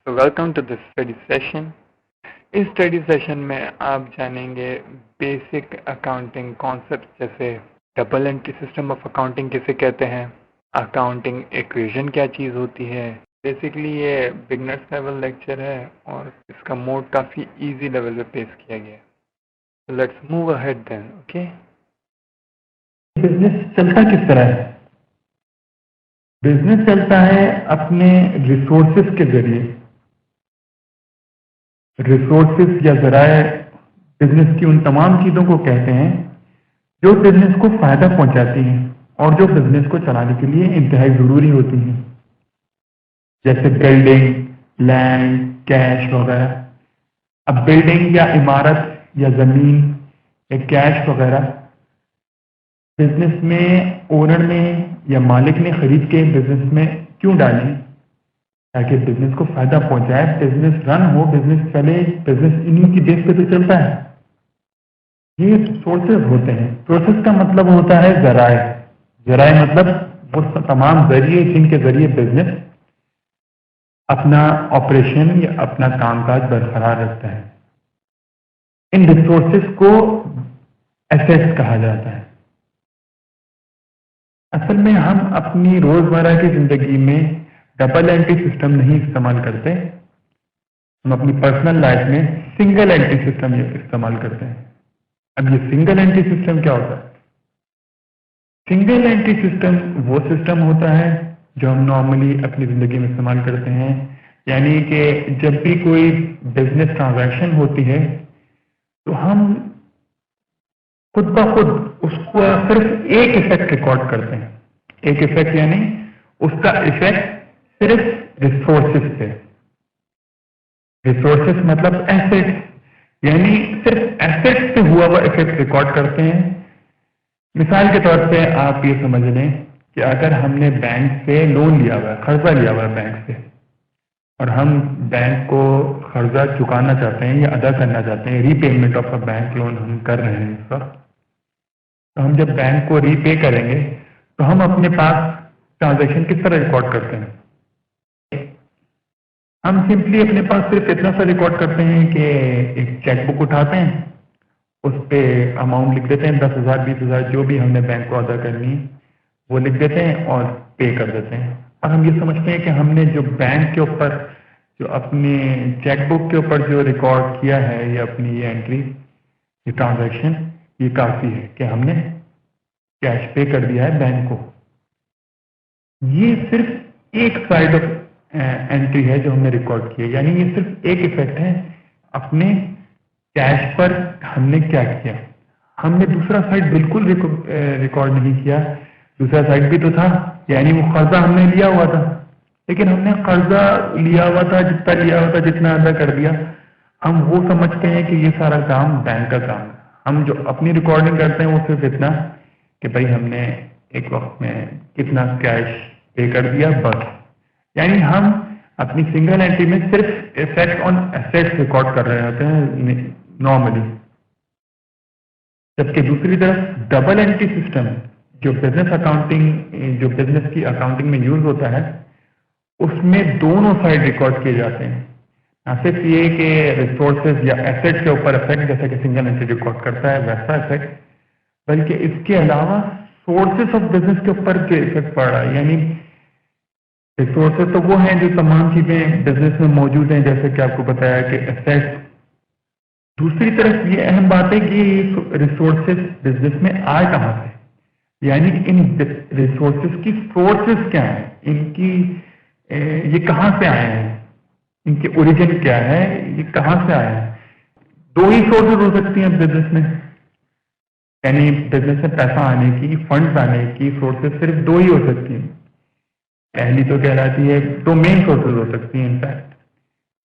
So welcome to this study session. इस study session में आप जानेंगे बेसिक अकाउंटिंग कॉन्सेप्ट जैसे double entry system of accounting किसे कहते हैं, अकाउंटिंग इक्वेशन क्या चीज़ होती है। बेसिकली ये बिगनर्स लेवल लेक्चर है और इसका मोड काफ़ी इजी लेवल पे पेश किया गया है। Let's move ahead then. Okay, business चलता किस तरह है? बिजनेस चलता है अपने रिसोर्सेज के जरिए। रिसोर्सेज या जराए बिजनेस की उन तमाम चीजों को कहते हैं जो बिजनेस को फायदा पहुंचाती हैं और जो बिजनेस को चलाने के लिए इंतहाई जरूरी होती हैं, जैसे बिल्डिंग, लैंड, कैश वगैरह। अब बिल्डिंग या इमारत या जमीन या कैश वगैरह बिजनेस में ओनर ने या मालिक ने खरीद के बिजनेस में क्यों डालें? ताकि बिजनेस को फायदा पहुंचाए, बिजनेस रन हो, बिजनेस चले। बिजनेस इन्हीं की बेस पे तो चलता है। ये सोर्सेज होते हैं। सोर्सेज का मतलब होता है जराए। जराए मतलब वो तमाम जरिए जिनके जरिए बिजनेस अपना ऑपरेशन या अपना कामकाज बरकरार रखता है। इन रिसोर्सेज को एसेट्स कहा जाता है। असल में हम अपनी रोजमर्रा की जिंदगी में डबल एंट्री सिस्टम नहीं इस्तेमाल करते। हम अपनी पर्सनल लाइफ में सिंगल एंट्री सिस्टम इस्तेमाल करते हैं। अब ये सिंगल एंट्री सिस्टम क्या होता है? सिंगल एंट्री सिस्टम वो सिस्टम होता है जो हम नॉर्मली अपनी जिंदगी में इस्तेमाल करते हैं। यानी कि जब भी कोई बिजनेस ट्रांजैक्शन होती है तो हम खुद ब खुद उसको सिर्फ एक इफेक्ट रिकॉर्ड करते हैं। एक इफेक्ट यानी उसका इफेक्ट सिर्फ रिसोर्सेज पे। रिसोर्सेज मतलब एसेट, यानी सिर्फ एसेट पे हुआ हुआ इफेक्ट रिकॉर्ड करते हैं। मिसाल के तौर पे आप ये समझ लें कि अगर हमने बैंक से लोन लिया हुआ है, कर्जा लिया हुआ है बैंक से, और हम बैंक को कर्जा चुकाना चाहते हैं या अदा करना चाहते हैं, repayment of a bank loan हम कर रहे हैं इस वक्त। तो हम जब बैंक को रीपे करेंगे तो हम अपने पास ट्रांजैक्शन किस तरह रिकॉर्ड करते हैं? हम सिंपली अपने पास सिर्फ इतना सा रिकॉर्ड करते हैं कि एक चेकबुक उठाते हैं, उस पर अमाउंट लिख देते हैं, 10,000 20,000 जो भी हमने बैंक को अदा करनी है वो लिख देते हैं और पे कर देते हैं। और हम ये समझते हैं कि हमने जो बैंक के ऊपर, जो अपने चेकबुक के ऊपर जो रिकॉर्ड किया है, या अपनी ये एंट्री, ये ट्रांजैक्शन, ये काफ़ी है कि हमने कैश पे कर दिया है बैंक को। ये सिर्फ एक साइड ऑफ एंट्री है जो हमने रिकॉर्ड की है। यानी ये सिर्फ एक इफेक्ट है अपने कैश पर हमने क्या किया। हमने दूसरा साइड बिल्कुल रिकॉर्ड नहीं किया। दूसरा साइड भी तो था, यानी वो कर्जा हमने लिया हुआ था, लेकिन हमने कर्जा लिया हुआ था, जितना लिया हुआ था जितना अदा कर दिया। हम वो समझते हैं कि ये सारा काम बैंक का काम है। हम जो अपनी रिकॉर्डिंग करते हैं वो सिर्फ इतना कि भाई हमने एक वक्त में कितना कैश पे कर दिया, बस। यानी हम अपनी सिंगल एंट्री में सिर्फ इफेक्ट ऑन एसेट्स रिकॉर्ड कर रहे होते हैं नॉर्मली। जबकि दूसरी तरफ डबल एंट्री सिस्टम जो बिजनेस अकाउंटिंग, जो बिजनेस की अकाउंटिंग में यूज होता है, उसमें दोनों साइड रिकॉर्ड किए जाते हैं। ना सिर्फ ये कि रिसोर्सेज या एसेट के ऊपर इफेक्ट जैसे कि सिंगल एंट्री रिकॉर्ड करता है वैसा इफेक्ट, बल्कि इसके अलावा सोर्सेस ऑफ बिजनेस के ऊपर जो इफेक्ट पड़ रहा है। यानी रिसोर्सेज तो वो हैं जो तमाम चीजें बिजनेस में मौजूद हैं, जैसे कि आपको बताया कि एसेट्स। दूसरी तरफ ये अहम बात है कि रिसोर्सेज बिजनेस में आए कहाँ से, यानी इन रिसोर्सेज की सोर्सेज क्या है, इनकी ये कहाँ से आए हैं, इनके ओरिजिन क्या है, ये कहाँ से आए हैं। दो ही सोर्सेज हो सकती हैं बिजनेस में, यानी बिजनेस में पैसा आने की, फंड्स आने की सोर्सेज सिर्फ दो ही हो सकती हैं। पहली तो कहलाती है, दो मेन सोर्सेज हो सकती हैं इनफैक्ट।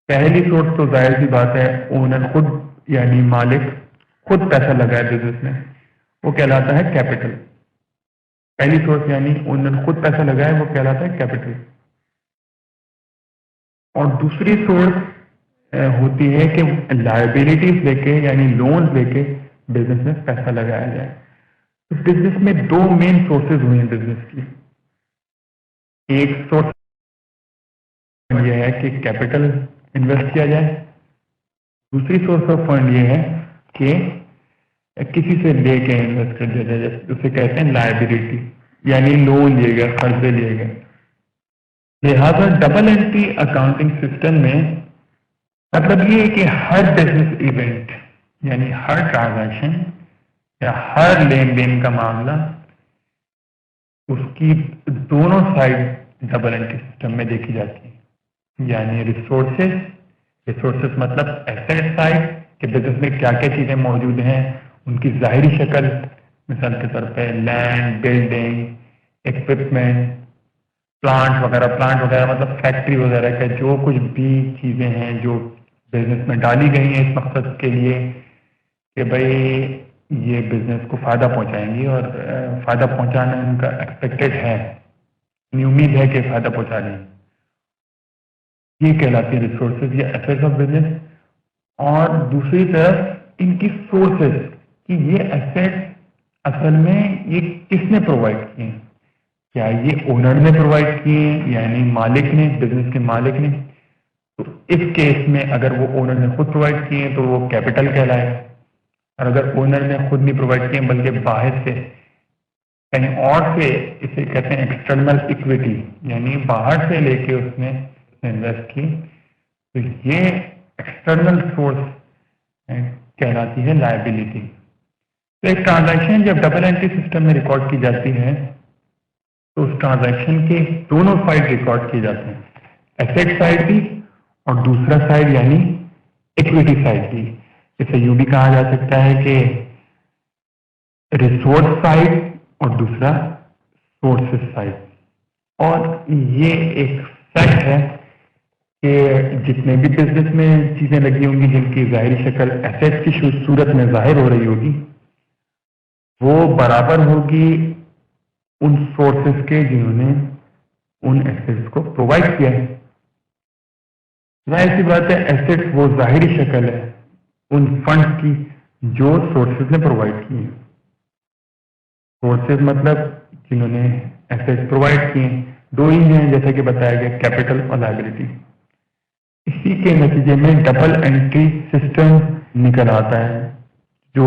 पहली सोर्स तो जाहिर सी बात है ओनर खुद, यानी मालिक खुद पैसा लगाए बिजनेस में, वो कहलाता है कैपिटल। पहली सोर्स यानी ओनर खुद पैसा लगाए वो कहलाता है कैपिटल। और दूसरी सोर्स होती है कि लायबिलिटीज लेके, यानी लोन लेके बिजनेस में पैसा लगाया जाए। तो बिजनेस में दो मेन सोर्सेज हुए हैं बिजनेस की। एक सोर्स ये है कि कैपिटल इन्वेस्ट किया जाए। दूसरी सोर्स ऑफ फंड ये है कि किसी से लेके इन्वेस्ट कर दिया जाए, जैसे उसे कहते हैं लायबिलिटी, यानी लोन लिए गए, कर्जे लिए गए। लिहाजा डबल एंट्री अकाउंटिंग सिस्टम में मतलब ये है कि हर बिजनेस इवेंट यानी हर ट्रांजैक्शन या हर लेन देन का मामला उसकी दोनों साइड डबल एंट्री सिस्टम में देखी जाती है। यानी रिसोर्सेज, रिसोर्सेज मतलब एसेट साइड के बिजनेस में क्या क्या चीजें मौजूद हैं, उनकी जाहिरी शक्ल, मिसाल के तौर पे लैंड, बिल्डिंग, इक्विपमेंट, प्लांट वगैरह मतलब फैक्ट्री वगैरह का जो कुछ भी चीजें हैं जो बिजनेस में डाली गई हैं इस मकसद के लिए कि भाई ये बिजनेस को फायदा पहुंचाएंगी और फायदा पहुंचाना उनका एक्सपेक्टेड है, उम्मीद है कि फायदा पहुंचा दें, ये कहलाती है रिसोर्सेज या एसेट्स ऑफ बिजनेस। और दूसरी तरफ इनकी सोर्सेज कि ये एसेट्स असल में ये किसने प्रोवाइड किए हैं, क्या ये ओनर ने प्रोवाइड किए हैं यानी मालिक ने, बिजनेस के मालिक ने। तो इस केस में अगर वो ओनर ने खुद प्रोवाइड किए हैं तो वो कैपिटल कहलाएगा, और अगर ओनर ने खुद नहीं प्रोवाइड किए बल्कि बाहर से कहीं और से, इसे कहते हैं एक्सटर्नल इक्विटी, यानी बाहर से लेके उसने इन्वेस्ट की, तो ये एक्सटर्नल सोर्स कहलाती है लायबिलिटी। तो एक ट्रांजैक्शन जब डबल एंट्री सिस्टम में रिकॉर्ड की जाती है तो उस ट्रांजैक्शन के दोनों साइड रिकॉर्ड किए जाते हैं, एसेट साइड भी और दूसरा साइड यानी इक्विटी साइड भी। इसे यूं भी कहा जा सकता है कि रिसोर्स साइड और दूसरा सोर्सेस साइड। और ये एक फैक्ट है कि जितने भी बिजनेस में चीजें लगी होंगी जिनकी जाहिरी शक्ल एसेट्स की सूरत में जाहिर हो रही होगी, वो बराबर होगी उन सोर्सेस के जिन्होंने उन एसेट्स को प्रोवाइड किया है। जाहिर सी बात है एसेट्स वो जाहिरी शक्ल है उन फंड्स की जो सोर्सेज ने प्रोवाइड किए हैं। सोर्सेज मतलब जिन्होंने एसेट्स प्रोवाइड किए, दो ही हैं जैसा कि बताया गया, कैपिटल और लायबिलिटी। इसी के नतीजे में डबल एंट्री सिस्टम निकल आता है जो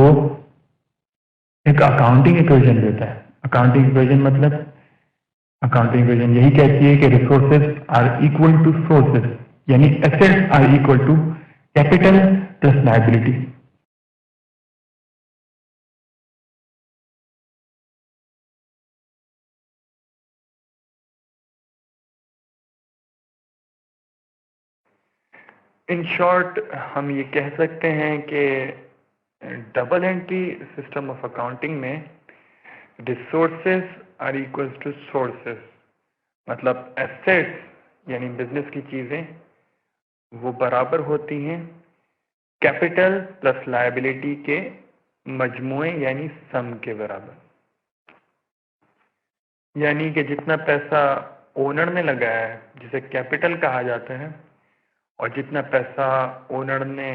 एक अकाउंटिंग इक्वेशन देता है। अकाउंटिंग इक्वेशन मतलब अकाउंटिंग इक्वेशन यही कहती है कि resources are equal to sources, यानी assets are equal to capital plus liability. In short हम ये कह सकते हैं कि double entry system of accounting में resources are equals to sources, मतलब एसेट्स यानी बिजनेस की चीजें वो बराबर होती हैं कैपिटल प्लस लायबिलिटी के मजमुए यानी सम के बराबर। यानी कि जितना पैसा ओनर ने लगाया है जिसे कैपिटल कहा जाता है, और जितना पैसा ओनर ने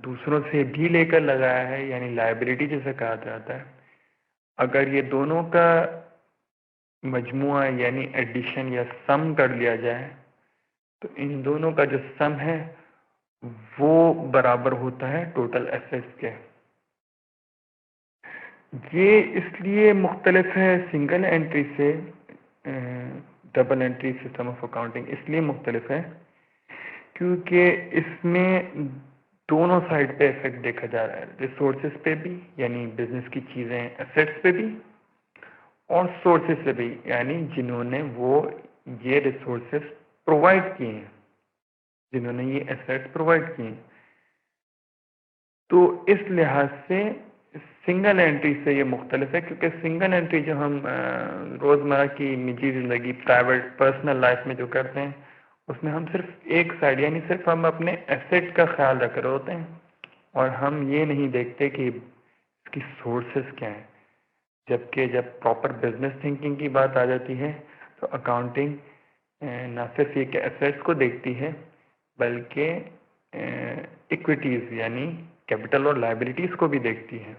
दूसरों से भी लेकर लगाया है यानी लायबिलिटी जिसे कहा जाता है, अगर ये दोनों का मजमुआ यानी एडिशन या सम कर लिया जाए तो इन दोनों का जो सम है वो बराबर होता है टोटल एसेट्स के। ये इसलिए मुख्तलिफ है सिंगल एंट्री से, double entry system of accounting इसलिए मुख्तलिफ है क्योंकि इसमें दोनों साइड पे इफेक्ट देखा जा रहा है, रिसोर्सेज पे भी यानी बिजनेस की चीज़ें एसेट्स पे भी, और सोर्सेज से भी यानी जिन्होंने वो ये रिसोर्सेज प्रोवाइड किए हैं, जिन्होंने ये एसेट्स प्रोवाइड किए हैं। तो इस लिहाज से सिंगल एंट्री से ये मुख्तलिफ है क्योंकि सिंगल एंट्री जो हम रोज़मर्रा की निजी ज़िंदगी प्राइवेट पर्सनल लाइफ में जो करते हैं उसमें हम सिर्फ एक साइड यानी सिर्फ हम अपने एसेट का ख्याल रख रहे होते हैं और हम ये नहीं देखते कि इसकी सोर्सेस क्या हैं। जबकि जब प्रॉपर बिजनेस थिंकिंग की बात आ जाती है तो अकाउंटिंग न सिर्फ ये कि एसेट्स को देखती है बल्कि इक्विटीज़ यानी कैपिटल और लायबिलिटीज़ को भी देखती है।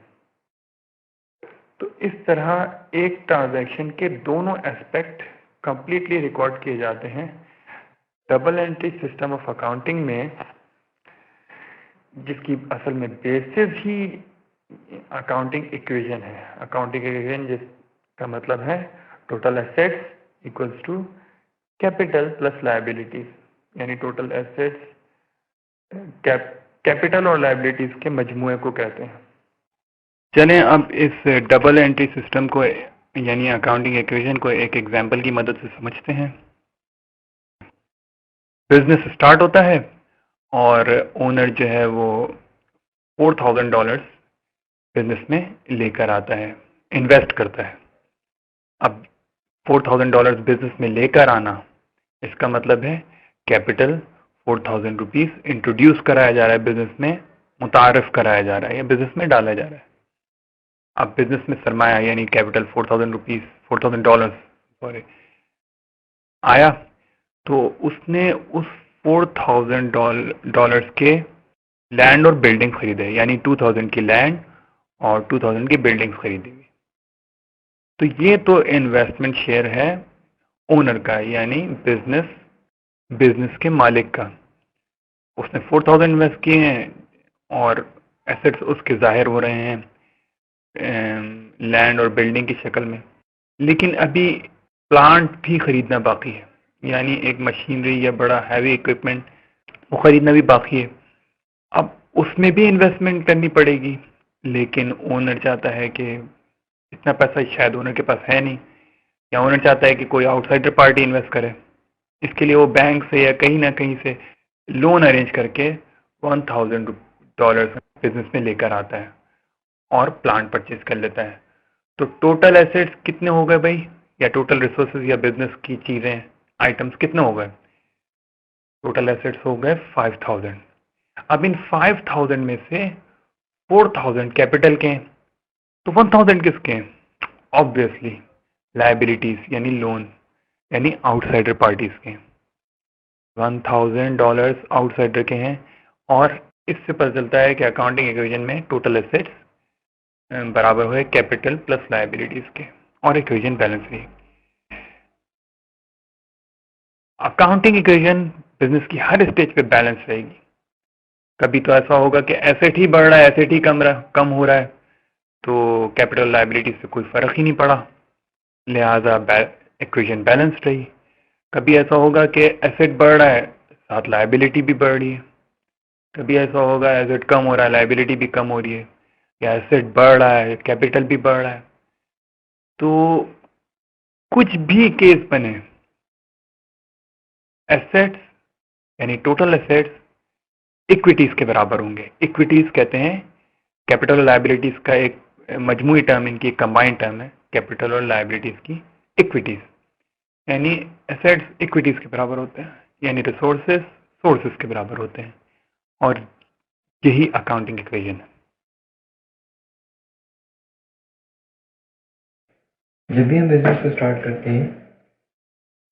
तो इस तरह एक ट्रांजैक्शन के दोनों एस्पेक्ट कंप्लीटली रिकॉर्ड किए जाते हैं double entry system of accounting में, जिसकी असल में बेसिस ही अकाउंटिंग इक्वेशन है। अकाउंटिंग इक्वेशन जिसका मतलब है total assets equals to capital plus liabilities, यानी टोटल एसेट्स कैपिटल और लायबिलिटीज के मजमूए को कहते हैं। चलें अब इस डबल एंट्री सिस्टम को यानी अकाउंटिंग इक्वेशन को एक एग्जांपल की मदद से समझते हैं। बिजनेस स्टार्ट होता है और ओनर जो है वो $4,000 बिजनेस में लेकर आता है, इन्वेस्ट करता है। अब $4,000 बिजनेस में लेकर आना, इसका मतलब है कैपिटल 4,000 रुपीज इंट्रोड्यूस कराया जा रहा है बिजनेस में, मुतारफ कराया जा रहा है या बिजनेस में डाला जा रहा है। अब बिजनेस में सरमाया यानी कैपिटल 4,000 रुपीज, $4,000 सॉरी आया, तो उसने उस $4,000 के लैंड और बिल्डिंग खरीदे, यानी 2,000 की लैंड और 2,000 की बिल्डिंग्स खरीदी। तो ये तो इन्वेस्टमेंट शेयर है ओनर का, यानी बिजनेस के मालिक का। उसने 4,000 इन्वेस्ट किए हैं और एसेट्स उसके जाहिर हो रहे हैं लैंड और बिल्डिंग की शक्ल में। लेकिन अभी प्लांट भी खरीदना बाकी है, यानी एक मशीनरी या बड़ा हैवी इक्विपमेंट वो खरीदना भी बाकी है। अब उसमें भी इन्वेस्टमेंट करनी पड़ेगी, लेकिन ओनर चाहता है कि इतना पैसा शायद ओनर के पास है नहीं, या ओनर चाहता है कि कोई आउटसाइडर पार्टी इन्वेस्ट करे। इसके लिए वो बैंक से या कहीं ना कहीं से लोन अरेंज करके $1,000 बिजनेस में लेकर आता है और प्लांट परचेज कर लेता है। तो टोटल एसेट्स कितने हो गए भाई, या टोटल रिसोर्सेज या बिजनेस की चीजें आइटम्स कितने हो गए? टोटल एसेट्स हो गए 5,000। अब इन 5,000 में से 4,000 कैपिटल के हैं, तो 1,000 किसके हैं? ऑब्वियसली लायबिलिटीज यानी लोन, यानी आउटसाइडर पार्टीज के। $1,000 आउटसाइडर के हैं, और इससे पता चलता है कि अकाउंटिंग इक्वेशन में टोटल एसेट्स बराबर हुए कैपिटल प्लस लायबिलिटीज के, और इक्वेशन बैलेंस रही। अकाउंटिंग इक्वेशन बिजनेस की हर स्टेज पे बैलेंस रहेगी। कभी तो ऐसा होगा कि एसेट ही बढ़ रहा है, एसेट ही कम हो रहा है, तो कैपिटल लायबिलिटी से कोई फर्क ही नहीं पड़ा, लिहाजा इक्वेशन बैलेंस रही। कभी ऐसा होगा कि एसेट बढ़ रहा है, साथ लायबिलिटी भी बढ़ रही है। कभी ऐसा होगा एसेट कम हो रहा है, लायबिलिटी भी कम हो रही है, या एसेट बढ़ रहा है, कैपिटल भी बढ़ रहा है। तो कुछ भी केस बने, एसेट्स यानी टोटल एसेट्स इक्विटीज के बराबर होंगे। इक्विटीज कहते हैं कैपिटल और लायबिलिटीज का एक मजमूई टर्म, इनकी कंबाइंड टर्म है, कैपिटल और लायबिलिटीज की इक्विटीज, यानी एसेट्स इक्विटीज के बराबर होते हैं, यानी रिसोर्सेज सोर्सेज के बराबर होते हैं, और यही अकाउंटिंग इक्वेशन है। जब भी हम बिजनेस को स्टार्ट करते हैं,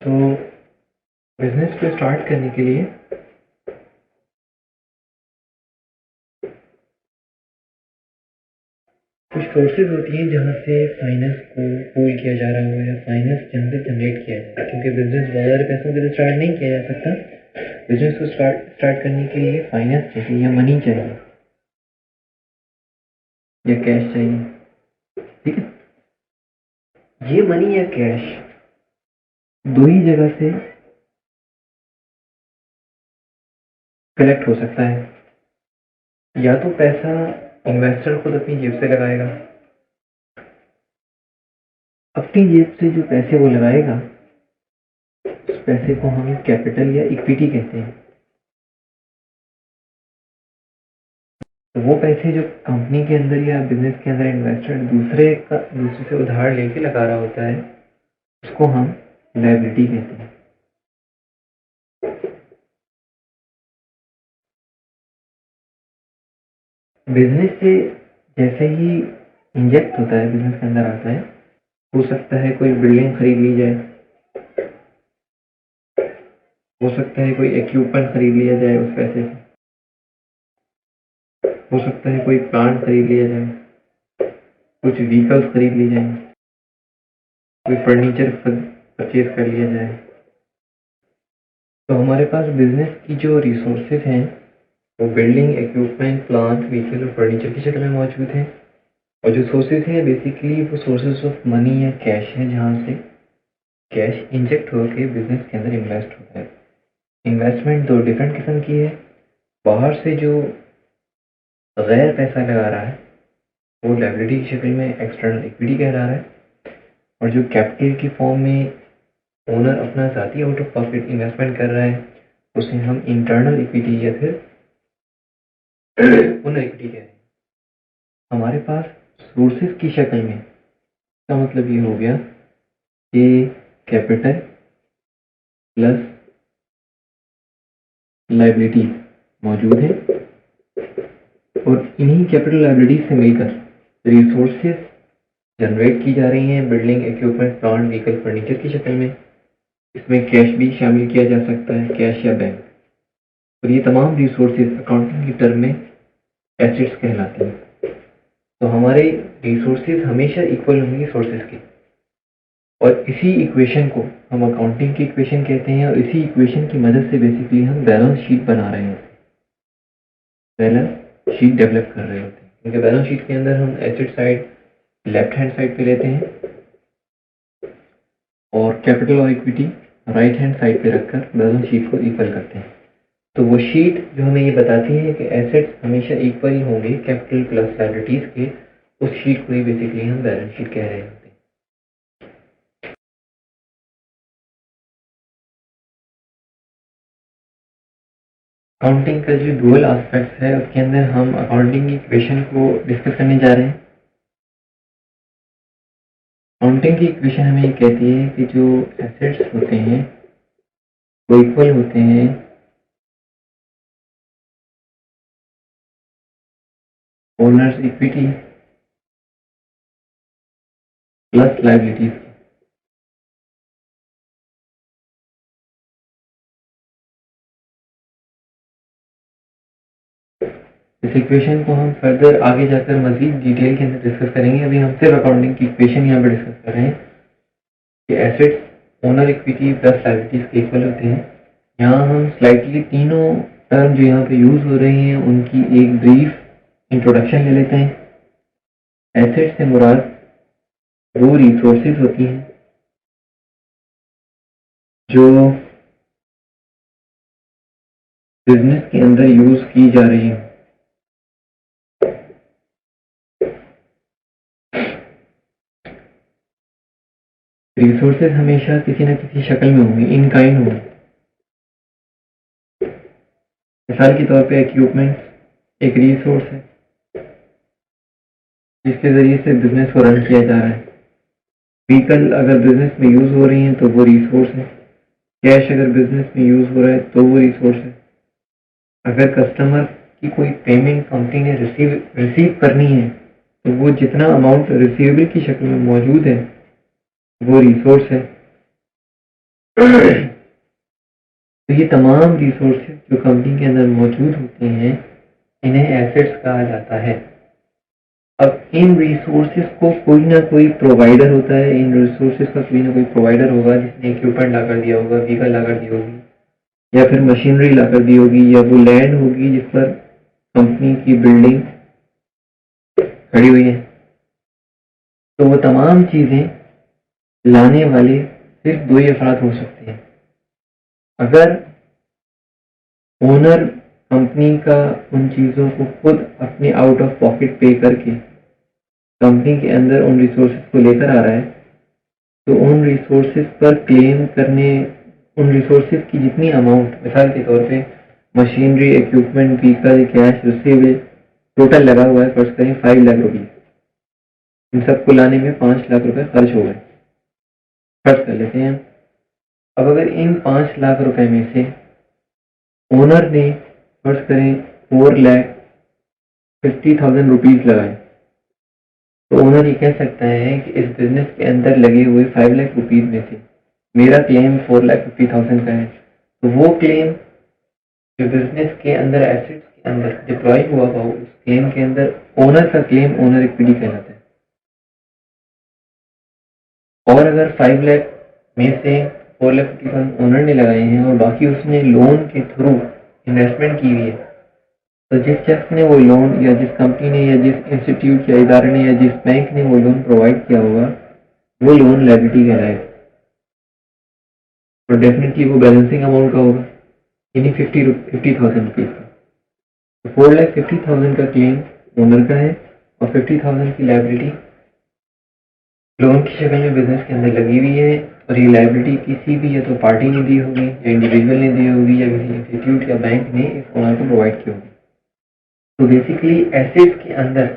तो बिजनेस को स्टार्ट करने के लिए कुछ सोर्सेज होती हैं जहाँ से फाइनेंस को पूल किया जा रहा हो या फाइनेंस जहाँ से जनरेट किया जाए, क्योंकि बिजनेस बहुत ज़्यादा पैसों से स्टार्ट नहीं किया जा सकता। बिजनेस को स्टार्ट करने के लिए फाइनेंस चाहिए या मनी चाहिए या कैश चाहिए, ठीक है। ये मनी या कैश दो ही जगह से कलेक्ट हो सकता है। या तो पैसा इन्वेस्टर खुद अपनी जेब से लगाएगा, अपनी जेब से जो पैसे वो लगाएगा उस पैसे को हम कैपिटल या इक्विटी कहते हैं। तो वो पैसे जो कंपनी के अंदर या बिजनेस के अंदर इन्वेस्टर दूसरे से उधार लेके लगा रहा होता है, उसको हम लायबिलिटी कहते हैं। बिजनेस से जैसे ही इंजेक्ट होता है, बिजनेस के अंदर आता है, हो सकता है कोई बिल्डिंग खरीद ली जाए, हो सकता है कोई इक्विपमेंट खरीद लिया जाए उस पैसे से, हो सकता है कोई प्लांट खरीद लिया जाए, कुछ व्हीकल्स खरीद ली जाए, कोई फर्नीचर परचेज कर लिया जाए। तो हमारे पास बिजनेस की जो रिसोर्सेज हैं वो बिल्डिंग, इक्विपमेंट, प्लांट, व्हीकल और फर्नीचर की शक्ल में मौजूद हैं। और जो सोर्सेज हैं बेसिकली वो सोर्सेज ऑफ मनी या कैश है, जहाँ से कैश इंजेक्ट होकर बिजनेस के अंदर इन्वेस्ट होता है। इन्वेस्टमेंट दो डिफरेंट किस्म की है। बाहर से जो गैर पैसा लगा रहा है वो लायबिलिटी की शक्ल में एक्सटर्नल इक्विटी कहला रहा है, और जो कैपिटल की फॉर्म में ओनर अपना ज़ाती आउट ऑफ पॉकेट इन्वेस्टमेंट कर रहा है उसे हम इंटरनल इक्विटी या फिर ओनर इक्विटी कह रहे हैं। हमारे पास सोर्सेज की शक्ल में इसका मतलब ये हो गया कि कैपिटल प्लस लायबिलिटी मौजूद है, और इन्हीं कैपिटल लायबिलिटीज से मिलकर रिसोर्सेज जनरेट की जा रही हैं building, equipment, plant, vehicle, furniture की शक्ल में। इसमें कैश भी शामिल किया जा सकता है, कैश या बैंक। और ये तमाम रिसोर्सेज अकाउंटिंग की टर्म में एसेट्स कहलाते हैं। तो हमारे रिसोर्सेज हमेशा इक्वल होंगे सोर्सेज के, और इसी इक्वेशन को हम अकाउंटिंग की इक्वेशन कहते हैं, और इसी इक्वेशन की मदद से बेसिकली हम बैलेंस शीट बना रहे होते हैं, बैलेंस शीट डेवलप कर रहे होते हैं। क्योंकि बैलेंस शीट के अंदर हम asset side left hand side पे लेते हैं और कैपिटल और इक्विटी राइट हैंड साइड पे रखकर बैलेंस शीट को इक्वल करते हैं। तो वो शीट जो हमें ये बताती है कि एसेट्स हमेशा इक्वल ही होंगे कैपिटल प्लस लायबिलिटीज के, उस शीट को ही बेसिकली हम बैलेंस शीट कह रहे होते हैं। अकाउंटिंग का जो डुअल एस्पेक्ट है उसके अंदर हम अकाउंटिंग की इक्वेशन को डिस्कस करने जा रहे हैं। अकाउंटिंग की इक्वेशन हमें ये कहती है कि जो एसेट्स होते हैं वो इक्वल होते हैं ओनर्स इक्विटी प्लस लायबिलिटीज। इस इक्वेशन को हम फर्दर आगे जाकर मजीद डिटेल के अंदर डिस्कस करेंगे। अभी हम सिर्फ अकाउंटिंग की इक्वेशन यहाँ पर डिस्कस कर रहे हैं कि assets owner equity plus liabilities के इक्वल होते हैं। यहाँ हम स्लाइटली तीनों टर्म जो यहाँ पे यूज हो रही हैं उनकी एक ब्रीफ इंट्रोडक्शन ले लेते हैं। एसेट से मुराद वो रिसोर्सेज होती हैं जो बिजनेस के अंदर यूज की जा रही है। रिसोर्सेज हमेशा किसी न किसी शक्ल में होंगे, इन काइंड होंगे। मिसाल के तौर पे इक्विपमेंट एक रिसोर्स है जिसके जरिए से बिजनेस को रन किया जा रहा है। व्हीकल अगर बिजनेस में यूज हो रही है तो वो रिसोर्स है। कैश अगर बिजनेस में यूज हो रहा है तो वो रिसोर्स है। अगर कस्टमर की कोई पेमेंट कंपनी ने रिसीव करनी है तो वो जितना अमाउंट रिसीवेबल की शक्ल में मौजूद है वो रिसोर्स है। तो ये तमाम रिसोर्सेज जो कंपनी के अंदर मौजूद होते हैं इन्हें एसेट्स कहा जाता है। अब इन रिसोर्सेज को कोई ना कोई प्रोवाइडर होता है, इन रिसोर्सेज का कोई ना कोई प्रोवाइडर होगा जिसने इक्विपमेंट ला कर दिया होगा, व्हीकल ला कर दी होगी, या फिर मशीनरी ला कर दी होगी, या वो लैंड होगी जिस पर कंपनी की बिल्डिंग खड़ी हुई है। तो वो तमाम चीज़ें लाने वाले सिर्फ दो ही अफराद हो सकते हैं। अगर ओनर कंपनी का उन चीज़ों को खुद अपने आउट ऑफ पॉकेट पे करके कंपनी के अंदर उन रिसोर्सेज को लेकर आ रहा है तो उन रिसोर्सेज पर क्लेम करने, उन रिसोर्सेज की जितनी अमाउंट, मिसाल के तौर पे machinery, equipment, vehicle, cash, receivable total लगा हुआ है, फर्ज करें 5 लाख रुपये। इन सबको लाने में 5 लाख रुपए खर्च हो गए, खर्च कर लेते हैं। अब अगर इन 5 लाख रुपए में से ओनर ने फर्ज करें 4,50,000 रुपीज लगाए तो ओनर ये कह सकता है कि इस बिजनेस के अंदर लगे हुए 5 लाख रुपीज में से मेरा क्लेम 4,50,000 का है। तो वो क्लेम जो बिजनेस के अंदर एसेट्स के अंदर डिप्लॉय हुआ हुआ उस क्लेम के अंदर ओनर का क्लेम ओनर इक्विटी कहलाता है। और अगर 5 लाख में से 4,50,000 ओनर ने लगाए हैं और बाकी उसने लोन के थ्रू इन्वेस्टमेंट की हुई है, तो जिस शख्स ने वो लोन या जिस कंपनी ने या जिस इंस्टीट्यूट या इदारे ने या जिस बैंक ने वो लोन प्रोवाइड किया होगा वो लोन लायबिलिटी कहलाएगा। और डेफिनेटली वो बैलेंसिंग अमाउंट का होगा, यानी 50,000 रुपीज़ का। तो 4,50,000 का क्लेम ओनर का है और 50,000 की लायबिलिटी लोन की शक्ल में बिजनेस के अंदर लगी हुई है। और ये लायबिलिटी किसी भी या तो पार्टी ने दी होगी या इंडिविजुअल ने दी होगी या किसी इंस्टीट्यूट या बैंक ने इस ओनर को प्रोवाइड की होगी। तो बेसिकली एसेट्स के अंदर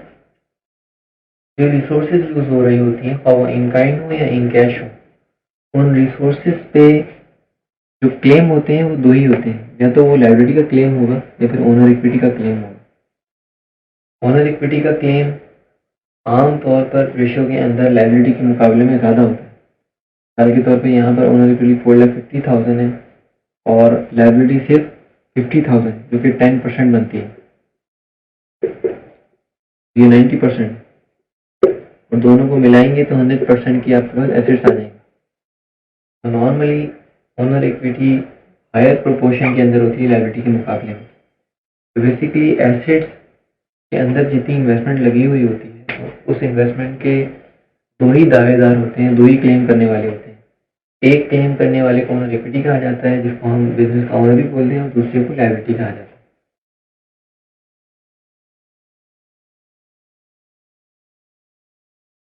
जो रिसोर्सेज यूज हो रही होती हैं, वो इन काइंड हो या इन कैश हो, उन रिसोर्सेज पे जो क्लेम होते हैं वो दो ही होते हैं, या तो वो लायबिलिटी का क्लेम होगा या फिर ओनर इक्विटी का क्लेम होगा। ओनर इक्विटी का क्लेम आम तौर पर रेशो के अंदर लायबिलिटी के मुकाबले में ज़्यादा होता है। मिसाल के तौर पे यहाँ पर ओनर इक्विटी 4,50,000 है और लायबिलिटी सिर्फ 50,000 जो कि 10% बनती है, ये 90%, और दोनों को मिलाएंगे तो 100% की आपके पास एसेट्स आ जाएंगे। तो normally owner equity higher proportion के अंदर होती है लायबिलिटी के मुकाबले में। तो बेसिकली एसेट्स के अंदर जितनी इन्वेस्टमेंट लगी हुई होती है उस इन्वेस्टमेंट के दो ही दावेदार होते हैं, दो ही क्लेम करने वाले होते हैं। एक क्लेम करने वाले को ओनर इक्विटी कहा जाता है, जिसको हम बिजनेस का ओनर भी बोलते हैं, और दूसरे को लायबिलिटी कहा जाता है।